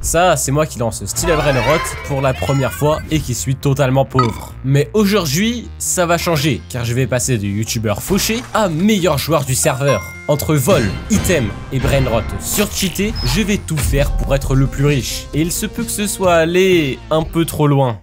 Ça, c'est moi qui lance Steel Brainrot pour la première fois et qui suis totalement pauvre. Mais aujourd'hui, ça va changer, car je vais passer de youtubeur fauché à meilleur joueur du serveur. Entre vol, item et brainrot surcheaté, je vais tout faire pour être le plus riche. Et il se peut que ce soit allé un peu trop loin.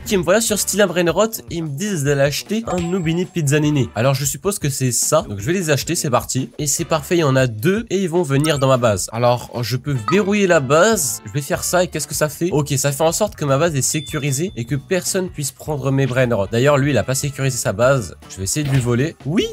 Qui me voilà sur Steel Brainrot et ils me disent d'aller acheter un Nubini Pizzanini. Alors je suppose que c'est ça, donc je vais les acheter, c'est parti. Et c'est parfait, il y en a deux et ils vont venir dans ma base. Alors je peux verrouiller la base, je vais faire ça et qu'est-ce que ça fait? Ok, ça fait en sorte que ma base est sécurisée et que personne puisse prendre mes Brainrot. D'ailleurs lui il a pas sécurisé sa base, je vais essayer de lui voler. Oui,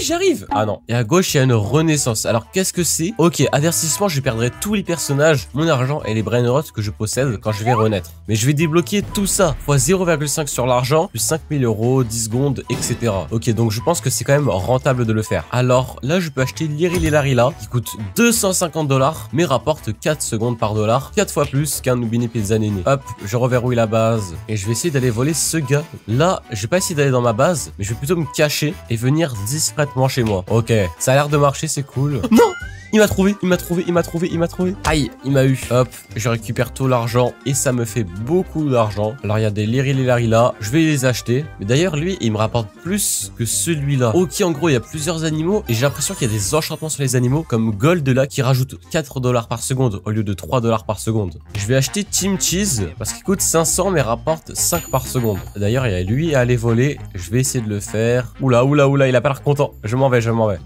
j'arrive. Ah non, et à gauche il y a une renaissance. Alors qu'est-ce que c'est? Ok, avertissement, je perdrai tous les personnages, mon argent et les Brainrot que je possède quand je vais renaître. Mais je vais débloquer tout ça fois 0,5 sur l'argent, plus 5000 euros, 10 secondes, etc. Ok, donc je pense que c'est quand même rentable de le faire. Alors là, je peux acheter l'Iril et Larila qui coûte 250 $, mais rapporte 4 secondes par dollar, 4 fois plus qu'un Nubini Pizzanini. Hop, je reverrouille la base et je vais essayer d'aller voler ce gars. Là, je vais pas essayer d'aller dans ma base, mais je vais plutôt me cacher et venir discrètement chez moi. Ok, ça a l'air de marcher, c'est cool. Non! Il m'a trouvé, il m'a trouvé, il m'a trouvé, il m'a trouvé. Aïe, il m'a eu. Hop, je récupère tout l'argent et ça me fait beaucoup d'argent. Alors il y a des Liril et Larila, je vais les acheter. Mais d'ailleurs lui, il me rapporte plus que celui-là. Ok, en gros, il y a plusieurs animaux et j'ai l'impression qu'il y a des enchantements sur les animaux comme Gold là qui rajoute 4 $ par seconde au lieu de 3 $ par seconde. Je vais acheter Team Cheese parce qu'il coûte 500 mais rapporte 5 par seconde. D'ailleurs, il y a lui à aller voler. Je vais essayer de le faire. Oula, il a pas l'air content. Je m'en vais.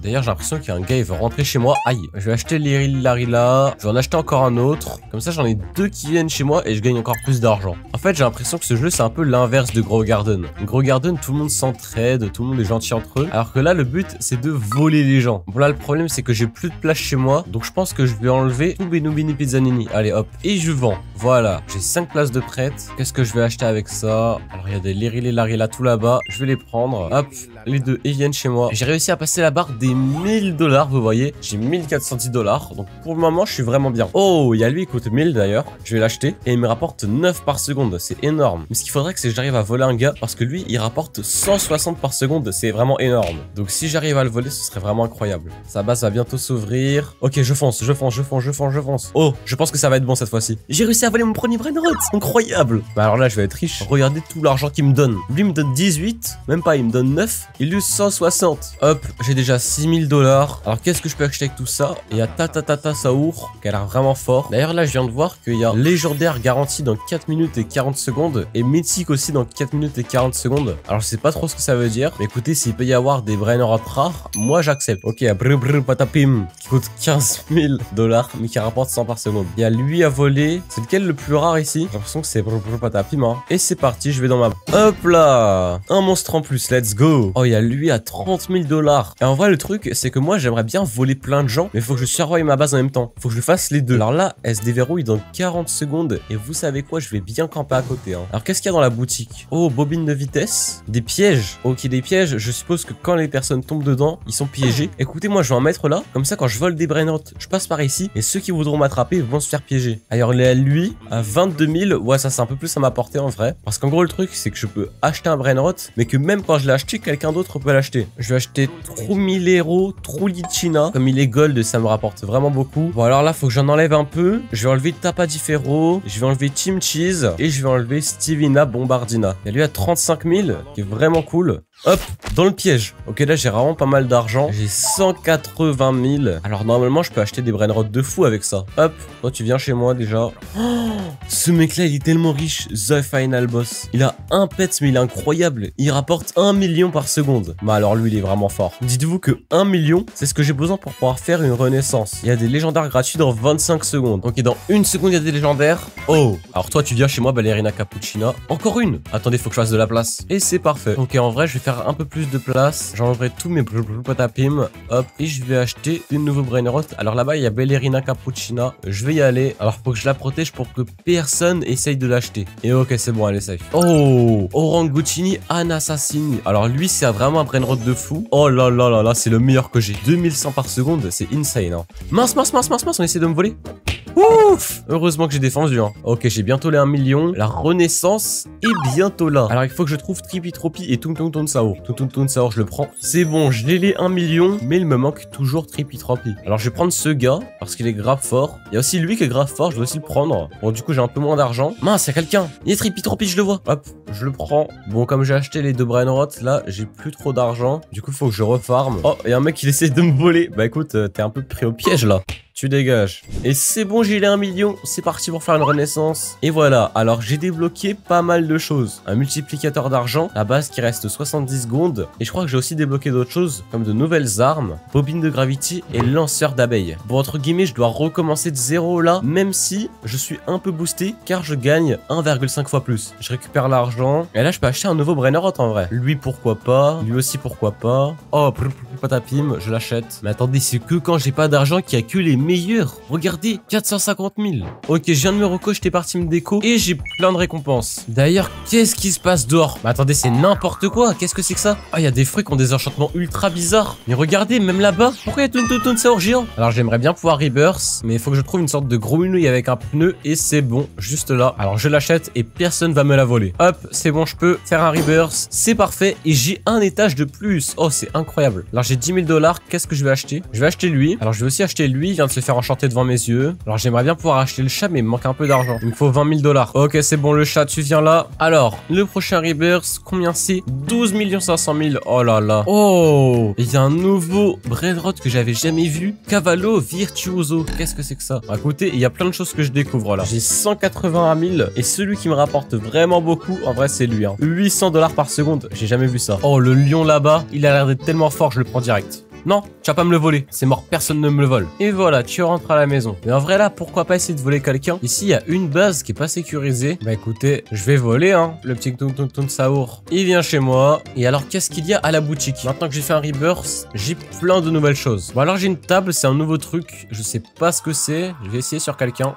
D'ailleurs, j'ai l'impression qu'il y a un gars, il veut rentrer chez moi. Aïe. Je vais acheter l'Iril Larila. Je vais en acheter encore un autre. Comme ça, j'en ai deux qui viennent chez moi et je gagne encore plus d'argent. En fait, j'ai l'impression que ce jeu, c'est un peu l'inverse de Grow Garden. Grow Garden, tout le monde s'entraide, tout le monde est gentil entre eux. Alors que là, le but, c'est de voler les gens. Bon, là, le problème, c'est que j'ai plus de place chez moi. Donc, je pense que je vais enlever tous mes Nubini Pizzanini. Allez, hop. Et je vends. Voilà. J'ai 5 places de prête. Qu'est-ce que je vais acheter avec ça? Alors, il y a des l'Iril et Larila tout là-bas. Je vais les prendre. Hop. Les deux, ils viennent chez moi. J'ai réussi à passer la barre des 1000 $, vous voyez. J'ai 1410 $. Donc pour le moment, je suis vraiment bien. Oh, il y a lui, il coûte 1000 d'ailleurs. Je vais l'acheter et il me rapporte 9 par seconde. C'est énorme. Mais ce qu'il faudrait, c'est que j'arrive à voler un gars parce que lui, il rapporte 160 par seconde. C'est vraiment énorme. Donc si j'arrive à le voler, ce serait vraiment incroyable. Sa base va bientôt s'ouvrir. Ok, je fonce. Oh, je pense que ça va être bon cette fois-ci. J'ai réussi à voler mon premier Brainrot. Incroyable. Bah alors là, je vais être riche. Regardez tout l'argent qu'il me donne. Lui, il me donne 18. Même pas, il me donne 9. Il lui 160. Hop, j'ai déjà 6000 $. Alors qu'est-ce que je peux acheter avec tout ça? Il y a Tata Saour qui a l'air vraiment fort. D'ailleurs là je viens de voir qu'il y a légendaire garanti dans 4 minutes et 40 secondes et mythique aussi dans 4 minutes et 40 secondes. Alors je sais pas trop ce que ça veut dire, mais écoutez, s'il peut y avoir des Brainrot rares, moi j'accepte. Ok, il y a Patapim qui coûte 15 000 $, mais qui rapporte 100 par seconde. Il y a lui à voler. C'est lequel le plus rare ici? J'ai l'impression que c'est Patapim, hein. Et c'est parti, je vais dans ma... Hop là, un monstre en plus, let's go. Oh, il y a lui à 30 000 $. Et en vrai le truc c'est que moi j'aimerais bien voler plein de gens, mais il faut que je surveille ma base en même temps. Faut que je fasse les deux. Alors là, elle se déverrouille dans 40 secondes. Et vous savez quoi, je vais bien camper à côté. Hein. Alors qu'est-ce qu'il y a dans la boutique? Oh, bobine de vitesse. Des pièges. Ok, des pièges. Je suppose que quand les personnes tombent dedans, ils sont piégés. Écoutez, moi je vais en mettre là. Comme ça, quand je vole des Brainrot, je passe par ici. Et ceux qui voudront m'attraper vont se faire piéger. Alors lui, à 22 000. Ouais, ça c'est un peu plus à ma portée en vrai. Parce qu'en gros, le truc, c'est que je peux acheter un Brainrot, mais que même quand je l'ai acheté, quelqu'un d'autre peut l'acheter. Je vais acheter Trumilero, Trulicina. Comme il est gold, ça me rapporte vraiment beaucoup. Bon, alors là, faut que j'en enlève un peu. Je vais enlever Tapadifero. Je vais enlever Team Cheese. Et je vais enlever Stevina Bombardina. Il y a lui à 35 000, qui est vraiment cool. Hop, dans le piège. Ok, là, j'ai vraiment pas mal d'argent. J'ai 180 000. Alors, normalement, je peux acheter des Brainrot de fou avec ça. Hop, toi, tu viens chez moi déjà. Oh, ce mec-là, il est tellement riche. The Final Boss. Il a un pet, mais il est incroyable. Il rapporte 1 million par seconde. Bah, alors, lui, il est vraiment fort. Dites-vous que 1 million, c'est ce que j'ai besoin pour pouvoir faire une renaissance. Il y a des légendaires gratuits dans 25 secondes. Ok, dans une seconde, il y a des légendaires. Oh, alors toi, tu viens chez moi, Ballerina Cappuccina. Encore une. Attendez, faut que je fasse de la place. Et c'est parfait. Ok, en vrai, je vais faire un peu plus de place. J'enlèverai tous mes patapim. Hop, et je vais acheter une nouvelle Brainrot. Alors là-bas, il y a Ballerina Cappuccina. Je vais y aller. Alors, faut que je la protège pour que personne essaye de l'acheter. Et ok, c'est bon, elle est safe. Oh, Oranguchini Anasassini. Alors lui, c'est vraiment un Brainrot de fou. Oh là là là là, c'est le meilleur que j'ai. 2100 par seconde, c'est insane, hein. Mince, on essaie de me voler. Ouf! Heureusement que j'ai défendu, hein. Ok, j'ai bientôt les 1 million. La renaissance est bientôt là. Alors, il faut que je trouve Trippy Tropi et Tung Tung Tung Sao. Tung Tung Tung Sao, je le prends. C'est bon, j'ai les 1 million, mais il me manque toujours Trippy Tropi. Alors, je vais prendre ce gars, parce qu'il est grave fort. Il y a aussi lui qui est grave fort, je dois aussi le prendre. Bon, du coup, j'ai un peu moins d'argent. Mince, il y a quelqu'un. Il est Trippy Tropi, je le vois. Hop, je le prends. Bon, comme j'ai acheté les 2 Brainrot, là, j'ai plus trop d'argent. Du coup, il faut que je refarme. Oh, il y a un mec qui essaie de me voler. Bah écoute, t'es un peu pris au piège là. Tu dégages. Et c'est bon, j'ai les 1 million. C'est parti pour faire une renaissance. Et voilà. Alors, j'ai débloqué pas mal de choses. Un multiplicateur d'argent, la base qui reste 70 secondes. Et je crois que j'ai aussi débloqué d'autres choses, comme de nouvelles armes, bobine de gravity et lanceur d'abeilles. Bon, entre guillemets, je dois recommencer de zéro là, même si je suis un peu boosté, car je gagne 1,5 fois plus. Je récupère l'argent. Et là, je peux acheter un nouveau Brainrot en vrai. Lui, pourquoi pas. Lui aussi, pourquoi pas. Oh, patapim, je l'achète. Mais attendez, c'est que quand j'ai pas d'argent qu'il y a que les meilleur. Regardez, 450 000. Ok, je viens de me reco, j'étais parti me déco et j'ai plein de récompenses. D'ailleurs, qu'est-ce qui se passe dehors? Mais attendez, c'est n'importe quoi. Qu'est-ce que c'est que ça? Ah, il y a des fruits qui ont des enchantements ultra bizarres. Mais regardez, même là-bas, pourquoi il y a tout de ça géant? Alors, j'aimerais bien pouvoir rebirth, mais il faut que je trouve une sorte de gros mounouille avec un pneu et c'est bon, juste là. Alors, je l'achète et personne va me la voler. Hop, c'est bon, je peux faire un rebirth. C'est parfait et j'ai un étage de plus. Oh, c'est incroyable. Alors, j'ai 10 000 $. Qu'est-ce que je vais acheter? Je vais acheter lui. Alors, je vais aussi acheter lui. Il vient de se faire enchanter devant mes yeux. Alors j'aimerais bien pouvoir acheter le chat mais il me manque un peu d'argent. Il me faut 20 000 $. Ok, c'est bon, le chat, tu viens là. Alors, le prochain rebirth, combien c'est? 12 500 000. Oh là là. Oh, il y a un nouveau Brainrot que j'avais jamais vu. Cavallo Virtuoso. Qu'est-ce que c'est que ça? Bah, écoutez, il y a plein de choses que je découvre là. J'ai 181 000 et celui qui me rapporte vraiment beaucoup, en vrai, c'est lui. 800 $ par seconde. J'ai jamais vu ça. Oh, le lion là-bas, il a l'air d'être tellement fort, je le prends direct. Non, tu vas pas me le voler. C'est mort, personne ne me le vole. Et voilà, tu rentres à la maison. Mais en vrai là, pourquoi pas essayer de voler quelqu'un? Ici, il y a une base qui est pas sécurisée. Bah écoutez, je vais voler, le petit Tung Saour. Il vient chez moi. Et alors, qu'est-ce qu'il y a à la boutique? Maintenant que j'ai fait un rebirth, j'ai plein de nouvelles choses. Bon alors, j'ai une table, c'est un nouveau truc. Je sais pas ce que c'est. Je vais essayer sur quelqu'un.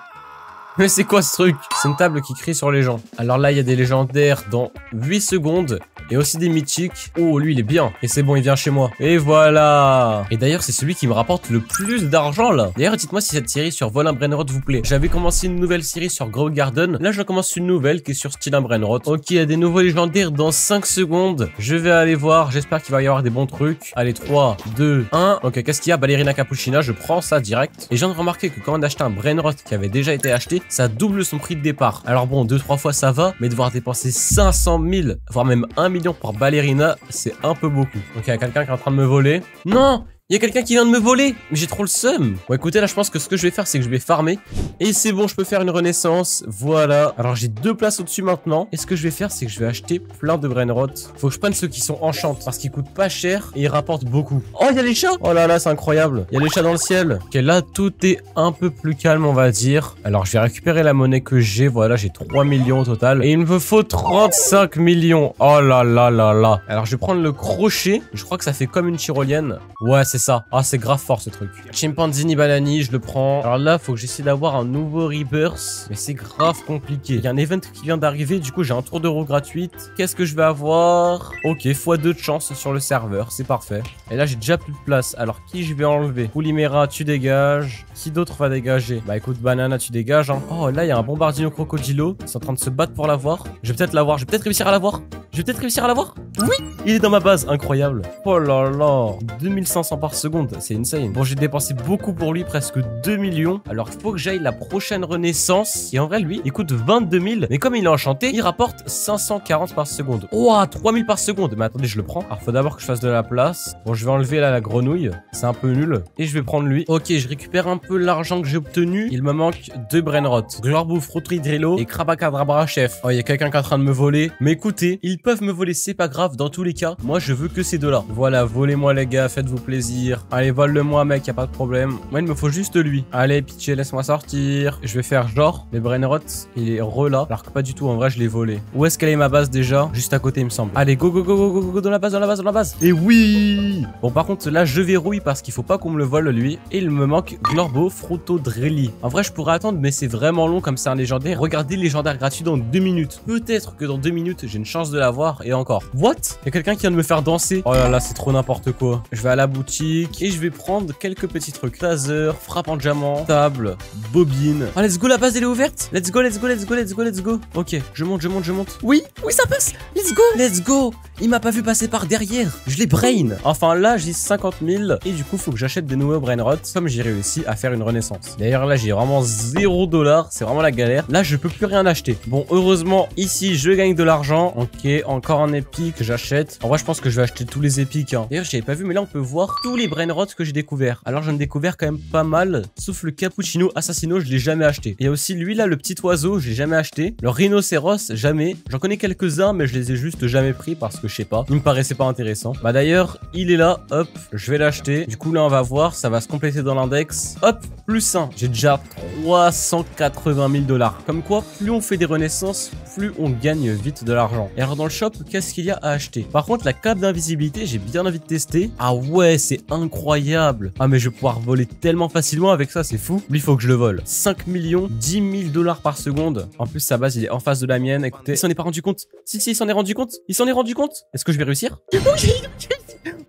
Mais c'est quoi ce truc? C'est une table qui crie sur les gens. Alors là, il y a des légendaires dans 8 secondes. Et aussi des mythiques. Oh, lui, il est bien. Et c'est bon, il vient chez moi. Et voilà. Et d'ailleurs, c'est celui qui me rapporte le plus d'argent, là. D'ailleurs, dites-moi si cette série sur Vol un Brainrot vous plaît. J'avais commencé une nouvelle série sur Grow Garden. Là, je commence une nouvelle qui est sur Style un Brainrot. Ok, il y a des nouveaux légendaires dans 5 secondes. Je vais aller voir. J'espère qu'il va y avoir des bons trucs. Allez, 3, 2, 1. Ok, qu'est-ce qu'il y a? Ballerina Capuchina. Je prends ça direct. Et je viens de remarquer que quand on achète un Brainrot qui avait déjà été acheté, ça double son prix de départ. Alors bon, 2-3 fois ça va, mais devoir dépenser 500 000, voire même 1 million pour Ballerina, c'est un peu beaucoup. Donc il y a quelqu'un qui est en train de me voler. Non! Il y a quelqu'un qui vient de me voler, mais j'ai trop le seum. Bon écoutez, là je pense que ce que je vais faire, c'est que je vais farmer. Et c'est bon, je peux faire une renaissance. Voilà. Alors j'ai 2 places au-dessus maintenant. Et ce que je vais faire, c'est que je vais acheter plein de Brainrot. Faut que je prenne ceux qui sont enchantés, parce qu'ils coûtent pas cher et ils rapportent beaucoup. Oh, il y a les chats. Oh là là, c'est incroyable. Il y a les chats dans le ciel. Ok, là tout est un peu plus calme, on va dire. Alors je vais récupérer la monnaie que j'ai. Voilà, j'ai 3 millions au total. Et il me faut 35 millions. Oh là là là là. Alors je vais prendre le crochet. Je crois que ça fait comme une tyrolienne. Ouais, c'est ça. Ah, c'est grave fort ce truc. Chimpanzini Banani, je le prends. Alors là, faut que j'essaie d'avoir un nouveau rebirth. Mais c'est grave compliqué. Il y a un event qui vient d'arriver. Du coup, j'ai un tour d'euro gratuite. Qu'est-ce que je vais avoir? Ok, x2 de chance sur le serveur. C'est parfait. Et là, j'ai déjà plus de place. Alors, qui je vais enlever? Poulimera, tu dégages. Qui d'autre va dégager? Bah écoute, Banana, tu dégages. Oh, là, il y a un Bombardino Crocodilo. Ils sont en train de se battre pour l'avoir. Je vais peut-être l'avoir. Je vais peut-être réussir à l'avoir. Je vais peut-être réussir à l'avoir. Oui, il est dans ma base. Incroyable. Oh là là. 2500 par seconde. C'est insane. Bon, j'ai dépensé beaucoup pour lui, presque 2 millions. Alors, il faut que j'aille la prochaine renaissance. Et en vrai, lui, il coûte 22 000. Mais comme il est enchanté, il rapporte 540 par seconde. Ouah, 3000 par seconde. Mais attendez, je le prends. Alors, faut d'abord que je fasse de la place. Bon, je vais enlever là la grenouille. C'est un peu nul. Et je vais prendre lui. Ok, je récupère un peu l'argent que j'ai obtenu. Il me manque 2 Brainrot. Glorbouf, Frotridrello et Krabakadabra Chef. Oh, il y a quelqu'un qui est en train de me voler. Mais écoutez, ils peuvent me voler, c'est pas grave. Dans tous les cas, moi, je veux que ces deux-là. Voilà, volez-moi les gars, faites-vous plaisir. Allez, vole-le-moi, mec, y a pas de problème. Moi, il me faut juste lui. Allez, pitié, laisse-moi sortir. Je vais faire genre, les Brainrot, il est là. Alors que pas du tout, en vrai, je l'ai volé. Où est-ce qu'elle est ma base déjà? Juste à côté, il me semble. Allez, go, go, go, go, go, go, dans la base, dans la base, dans la base. Et oui! Bon, par contre, là, je verrouille parce qu'il faut pas qu'on me le vole, lui. Et il me manque Glorbo, Frotodrelli. En vrai, je pourrais attendre, mais c'est vraiment long comme c'est un légendaire. Regardez, légendaire gratuit dans 2 minutes. Peut-être que dans 2 minutes, j'ai une chance de l'avoir. Et encore. What? What? Il y a quelqu'un qui vient de me faire danser. Oh là là, c'est trop n'importe quoi. Je vais à la boutique et je vais prendre quelques petits trucs. Taser, frappe en diamant, table, bobine. Oh, let's go, la base elle est ouverte. Let's go, let's go, let's go, let's go, let's go. Ok, je monte, je monte, je monte. Oui, oui, ça passe. Let's go, let's go. Il m'a pas vu passer par derrière. Je l'ai brain. Enfin là, j'ai 50 000 et du coup, faut que j'achète des nouveaux brainrots comme j'ai réussi à faire une renaissance. D'ailleurs, là, j'ai vraiment 0 $. C'est vraiment la galère. Là, je peux plus rien acheter. Bon, heureusement, ici, je gagne de l'argent. Ok, encore un épique, j'achète. En vrai, je pense que je vais acheter tous les épiques. Hein. D'ailleurs, j'avais pas vu, mais là, on peut voir tous les brainrots que j'ai découverts. Alors, j'en ai découvert quand même pas mal. Sauf le cappuccino assassino, je l'ai jamais acheté. Il y a aussi lui, là, le petit oiseau, je l'ai jamais acheté. Le rhinocéros, jamais. J'en connais quelques-uns, mais je les ai juste jamais pris parce que je sais pas. Il me paraissait pas intéressant. Bah, d'ailleurs, il est là. Hop, je vais l'acheter. Du coup, là, on va voir. Ça va se compléter dans l'index. Hop, plus 1. J'ai déjà 380 000 $. Comme quoi, plus on fait des renaissances, plus on gagne vite de l'argent. Et alors dans le shop, qu'est-ce qu'il y a à acheter? Par contre, la cape d'invisibilité, j'ai bien envie de tester. Ah ouais, c'est incroyable. Ah mais je vais pouvoir voler tellement facilement avec ça, c'est fou. Lui, il faut que je le vole. 5 millions, 10 000 $ par seconde. En plus, sa base, il est en face de la mienne. Écoutez, il s'en est pas rendu compte. Si, il s'en est rendu compte. Il s'en est rendu compte. Est-ce que je vais réussir?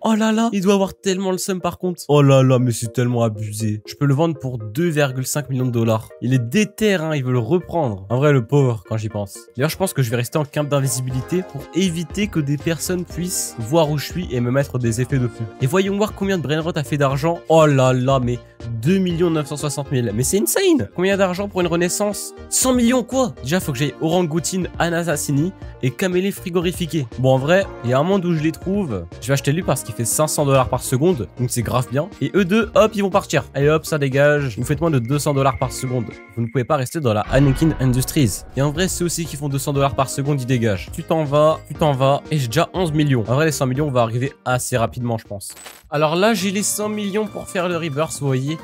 Oh là là, il doit avoir tellement le seum par contre. Oh là là, mais c'est tellement abusé. Je peux le vendre pour 2,5 millions de $. Il est déter, hein, il veut le reprendre. En vrai, le pauvre, quand j'y pense. D'ailleurs, je pense que je vais rester en camp d'invisibilité pour éviter que des personnes puissent voir où je suis et me mettre des effets de feu. Et voyons voir combien de brainrot a fait d'argent. Oh là là, mais 2 960 000. Mais c'est insane. Combien d'argent pour une renaissance? 100 millions quoi? Déjà, faut que j'aille Orangoutine Anasassini et Camélé frigorifié. Bon, en vrai, il y a un monde où je les trouve. Je vais acheter lui parce qu'il fait 500 $ par seconde. Donc c'est grave bien. Et eux deux, hop, ils vont partir. Allez hop, ça dégage. Vous faites moins de 200 $ par seconde. Vous ne pouvez pas rester dans la Anakin Industries. Et en vrai, ceux aussi qui font 200 $ par seconde, ils dégagent. Tu t'en vas. Et j'ai déjà 11 millions. En vrai, les 100 millions, on va arriver assez rapidement, je pense. Alors là, j'ai les 100 millions pour faire le rebirth, vous voyez.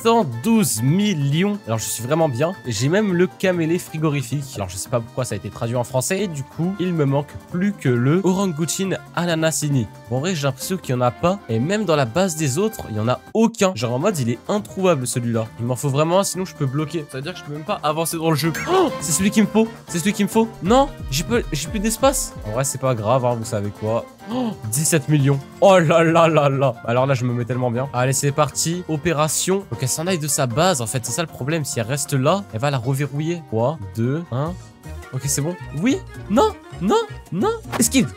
112 millions. Alors je suis vraiment bien. J'ai même le camélé frigorifique. Alors je sais pas pourquoi ça a été traduit en français. Et du coup, il me manque plus que le Orangoutine Anasassini. Bon, en vrai, j'ai l'impression qu'il y en a pas. Et même dans la base des autres, il y en a aucun. Genre en mode, il est introuvable celui-là. Il m'en faut vraiment, sinon je peux bloquer. Ça veut dire que je peux même pas avancer dans le jeu. Oh, c'est celui qu'il me faut. C'est celui qu'il me faut. Non, j'ai plus d'espace. En vrai, c'est pas grave, hein, vous savez quoi. Oh, 17 millions. Oh là là là là. Alors là, je me mets tellement bien. Allez, c'est parti. Opération. Donc, elle s'en aille de sa base. En fait, c'est ça le problème. Si elle reste là, elle va la reverrouiller. 3, 2, 1. Ok, c'est bon. Oui. Non. Non. Non. Esquive.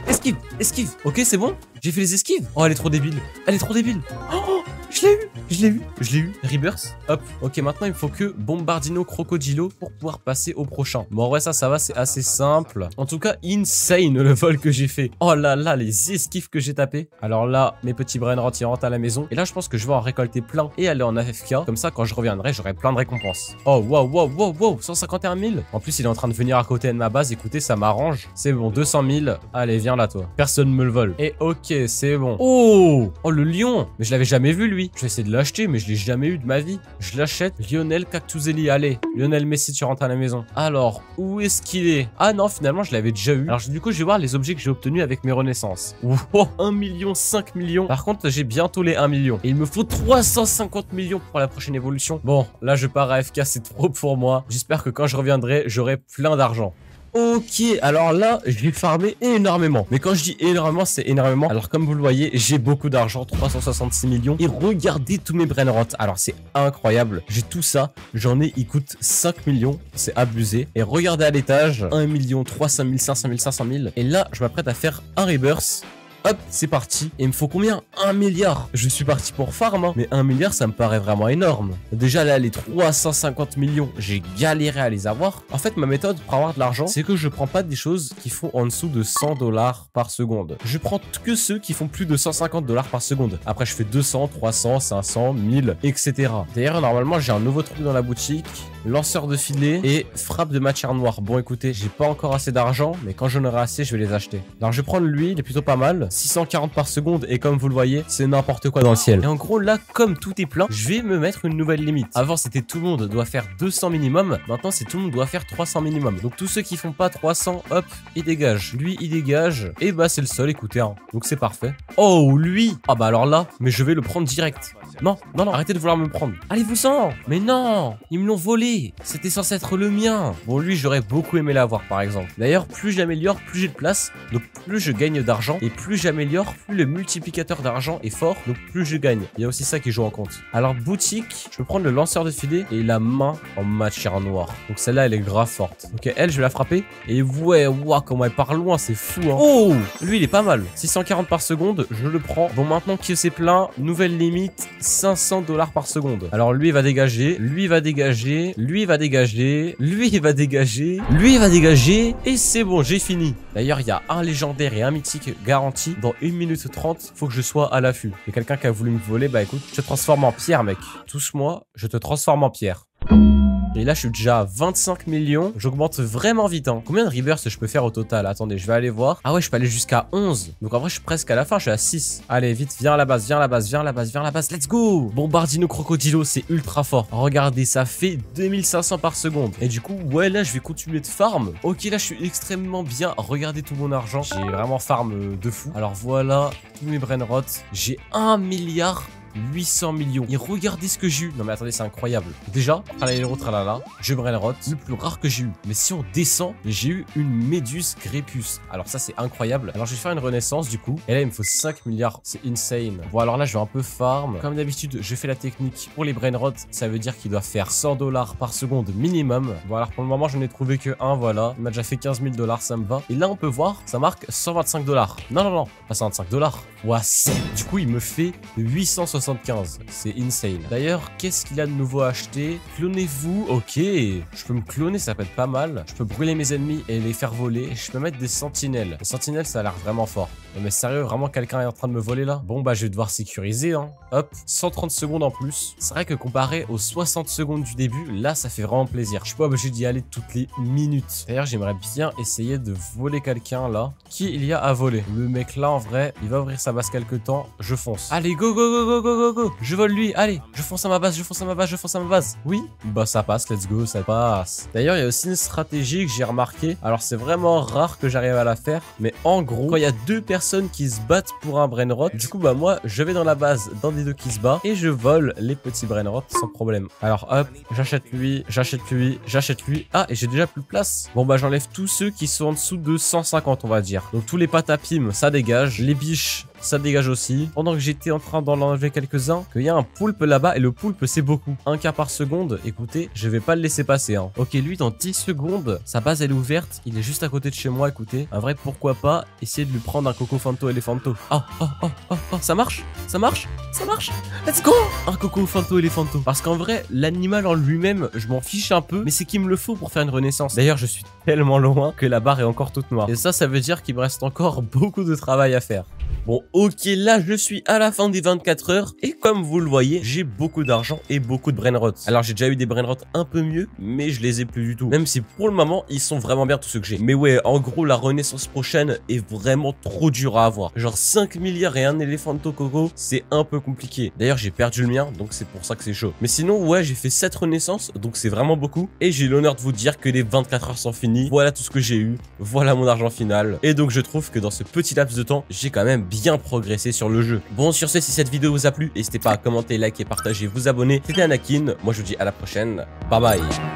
Esquive. Esquive. Ok, c'est bon. J'ai fait les esquives. Oh, elle est trop débile. Elle est trop débile. Oh, je l'ai eu. Je l'ai eu. Je l'ai eu. Rebirth. Hop. Ok, maintenant, il me faut que Bombardino Crocodilo pour pouvoir passer au prochain. Bon, en vrai, ça va. C'est assez simple. En tout cas, insane le vol que j'ai fait. Oh là là, les esquives que j'ai tapé. Alors là, mes petits brainrots, ils rentrent à la maison. Et là, je pense que je vais en récolter plein et aller en AFK. Comme ça, quand je reviendrai, j'aurai plein de récompenses. Oh, wow, wow, wow, wow. 151 000. En plus, il est en train de venir à côté de ma base. Écoutez, ça m'arrange. C'est bon, 200 000. Allez, viens là, toi. Personne me le vole. Et ok, c'est bon. Oh, oh, le lion. Mais je l'avais jamais vu, lui. Je vais essayer de l'acheter, mais je l'ai jamais eu de ma vie. Je l'achète. Lionel Cactuzelli. Allez, Lionel Messi, tu rentres à la maison. Alors, où est-ce qu'il est? Ah non, finalement, je l'avais déjà eu. Alors, du coup, je vais voir les objets que j'ai obtenus avec mes renaissances. Oh, 1 million, 5 millions. Par contre, j'ai bientôt les 1 million. Et il me faut 350 millions pour la prochaine évolution. Bon, là, je pars à FK, c'est trop pour moi. J'espère que quand je reviendrai, j'aurai plein d'argent. Ok, alors là, j'ai farmé énormément. Mais quand je dis énormément, c'est énormément. Alors comme vous le voyez, j'ai beaucoup d'argent, 366 millions. Et regardez tous mes brainrots. Alors c'est incroyable. J'ai tout ça. J'en ai, il coûte 5 millions. C'est abusé. Et regardez à l'étage, 1 million, 300 000, 500 000, 500 000. Et là, je m'apprête à faire un rebirth. Hop, c'est parti. Et il me faut combien? 1 milliard. Je suis parti pour farm, hein. Mais 1 milliard, ça me paraît vraiment énorme. Déjà, là, les 350 millions, j'ai galéré à les avoir. En fait, ma méthode pour avoir de l'argent, c'est que je prends pas des choses qui font en dessous de 100 $ par seconde. Je prends que ceux qui font plus de 150 $ par seconde. Après, je fais 200, 300, 500, 1000, etc. D'ailleurs, normalement, j'ai un nouveau truc dans la boutique. Lanceur de filet et frappe de matière noire. Bon, écoutez, j'ai pas encore assez d'argent, mais quand j'en aurai assez, je vais les acheter. Alors, je vais prendre lui, il est plutôt pas mal. 640 par seconde et comme vous le voyez, c'est n'importe quoi dans le ciel. Et en gros, là, comme tout est plein, je vais me mettre une nouvelle limite. Avant, c'était tout le monde doit faire 200 minimum. Maintenant, c'est tout le monde doit faire 300 minimum. Donc, tous ceux qui font pas 300, hop, ils dégagent. Lui, il dégage. Et bah, c'est le seul, écoutez, hein. Donc, c'est parfait. Oh, lui! Ah bah, alors là, mais je vais le prendre direct. Non, non, non, arrêtez de vouloir me prendre. Allez-vous-en! Mais non! Ils me l'ont volé! c'était censé être le mien. Bon, lui, j'aurais beaucoup aimé l'avoir, par exemple. D'ailleurs, plus j'améliore, plus j'ai de place. Donc, plus je gagne d'argent. Et plus j'améliore, plus le multiplicateur d'argent est fort. Donc, plus je gagne. Il y a aussi ça qui joue en compte. Alors, boutique, je peux prendre le lanceur de filet et la main en matière noire. Donc, celle-là, elle est grave forte. Ok, elle, je vais la frapper. Et ouais, waouh, comment elle part loin, c'est fou, hein. Oh, lui, il est pas mal. 640 par seconde, je le prends. Bon, maintenant que c'est plein, nouvelle limite, 500 $ par seconde. Alors, lui, il va dégager. Lui, il va dégager. Lui, il va dégager. Lui, il va dégager. Lui, il va dégager. Et c'est bon, j'ai fini. D'ailleurs, il y a un légendaire et un mythique garanti. Dans 1 minute 30, faut que je sois à l'affût. Il y a quelqu'un qui a voulu me voler. Bah écoute, je te transforme en pierre, mec. Touche-moi, je te transforme en pierre. Et là, je suis déjà à 25 millions. J'augmente vraiment vite, hein. Combien de rebirths je peux faire au total? Attendez, je vais aller voir. Ah ouais, je peux aller jusqu'à 11. Donc en vrai, je suis presque à la fin. Je suis à 6. Allez, vite, viens à la base, viens à la base, viens à la base, viens à la base. Let's go! Bombardino Crocodilo, c'est ultra fort. Regardez, ça fait 2500 par seconde. Et du coup, ouais, là, je vais continuer de farm. Ok, là, je suis extrêmement bien. Regardez tout mon argent. J'ai vraiment farm de fou. Alors voilà, tous mes brainrots. J'ai 1 milliard 800 millions. Et regardez ce que j'ai eu. Non mais attendez, c'est incroyable. Déjà, tralala, je brainrot, le plus rare que j'ai eu. Mais si on descend, j'ai eu une méduse grépus. Alors ça, c'est incroyable. Alors je vais faire une renaissance du coup. Et là, il me faut 5 milliards. C'est insane. Bon, alors là, je vais un peu farm. Comme d'habitude, je fais la technique pour les brainrots. Ça veut dire qu'il doit faire 100 $ par seconde minimum. Bon, alors pour le moment, je n'ai trouvé que un. Voilà. Il m'a déjà fait 15 000 $. Ça me va. Et là, on peut voir, ça marque 125 $. Non, pas 125 $. Ouah, c'est. Du coup, il me fait 875. C'est insane. D'ailleurs, qu'est-ce qu'il a de nouveau à acheter? Clonez-vous. Ok, je peux me cloner, ça peut être pas mal. Je peux brûler mes ennemis et les faire voler. Je peux mettre des sentinelles. Les sentinelles, ça a l'air vraiment fort. Mais sérieux, vraiment quelqu'un est en train de me voler là? Bon bah je vais devoir sécuriser, hein. Hop, 130 secondes en plus. C'est vrai que comparé aux 60 secondes du début, là ça fait vraiment plaisir. Je suis pas obligé d'y aller toutes les minutes. D'ailleurs, j'aimerais bien essayer de voler quelqu'un là. Qui il y a à voler? Le mec là en vrai, il va ouvrir sa base quelque temps. Je fonce. Allez, go, go, go, go, go, go, go. Je vole lui. Allez, je fonce à ma base, je fonce à ma base, je fonce à ma base. Oui, bah ça passe, let's go, ça passe. D'ailleurs, il y a aussi une stratégie que j'ai remarqué. Alors c'est vraiment rare que j'arrive à la faire, mais en gros, quand il y a deux personnes qui se battent pour un brainrot, du coup bah moi je vais dans la base d'un des deux qui se bat et je vole les petits brainrots sans problème. Alors hop, j'achète lui, j'achète lui, j'achète lui. Ah, et j'ai déjà plus de place. Bon bah j'enlève tous ceux qui sont en dessous de 150 on va dire. Donc tous les patapim ça dégage, les biches ça dégage aussi. Pendant que j'étais en train d'en enlever quelques-uns, qu'il y a un poulpe là-bas et le poulpe c'est beaucoup. 1 K par seconde, écoutez, je vais pas le laisser passer, hein. Ok, lui dans 10 secondes, sa base elle est ouverte, il est juste à côté de chez moi, écoutez. Un vrai pourquoi pas essayer de lui prendre un Coco Fanto Elephanto. Oh, ça marche, ça marche, ça marche. Let's go. Un Coco Fanto Elephanto. Parce qu'en vrai, l'animal en lui-même, je m'en fiche un peu, mais c'est qu'il me le faut pour faire une renaissance. D'ailleurs, je suis tellement loin que la barre est encore toute noire. Et ça veut dire qu'il me reste encore beaucoup de travail à faire. Bon, ok, là, je suis à la fin des 24 heures. Et comme vous le voyez, j'ai beaucoup d'argent et beaucoup de brainrots. Alors, j'ai déjà eu des brainrots un peu mieux, mais je les ai plus du tout. Même si pour le moment, ils sont vraiment bien tous ceux que j'ai. Mais ouais, en gros, la renaissance prochaine est vraiment trop dure à avoir. Genre 5 milliards et un Elephanto Coco, c'est un peu compliqué. D'ailleurs, j'ai perdu le mien, donc c'est pour ça que c'est chaud. Mais sinon, ouais, j'ai fait 7 renaissances, donc c'est vraiment beaucoup. Et j'ai l'honneur de vous dire que les 24 heures sont finies. Voilà tout ce que j'ai eu. Voilà mon argent final. Et donc, je trouve que dans ce petit laps de temps, j'ai quand même bien progressé sur le jeu. Bon, sur ce, si cette vidéo vous a plu, n'hésitez pas à commenter, liker, partager, vous abonner. C'était Anakin. Moi, je vous dis à la prochaine. Bye bye.